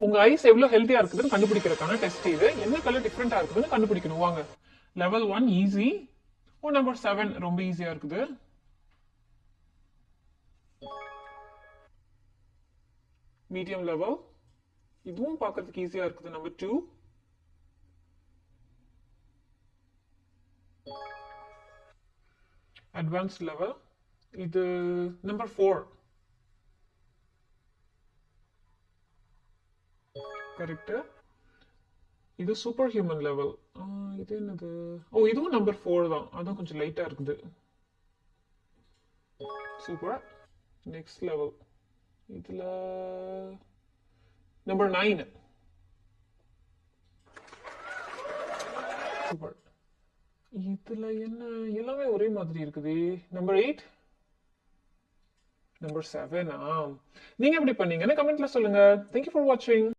உங்க ஐஸ் எவ்வளவு ஹெல்த்தியா இருக்குதுன்னு கண்டுபிடிக்கிறதுக்கான டெஸ்ட் இது. என்ன கலர் டிஃப்ரெண்டா இருக்குதுன்னு கண்டுபிடிக்கணும். வாங்க. Level 1 easy. நம்பர் 7 ரொம்ப ஈஸியா இருக்குது. மீடியம் லெவல், இதுவும் பார்க்கிறதுக்கு ஈஸியா இருக்குது. நம்பர் 2. அட்வான்ஸ்ட் லெவல், இது நம்பர் 4. கரெக்ட். இது சூப்பர் ஹியூமன் லெவல். இது என்னது? இதுவும் நம்பர் 4 தான். அதுவும் கொஞ்சம் லைட்டா இருக்குது. சூப்பர். நெக்ஸ்ட் லெவல், இதுல நம்பர் 9. சூப்பர். இதுல என்ன, எல்லாமே ஒரே மாதிரி இருக்குது. நம்பர் 8. நம்பர் 7. நீங்க எப்படி பண்ணீங்கன்னு கமெண்ட்ல சொல்லுங்க. Thank you for watching.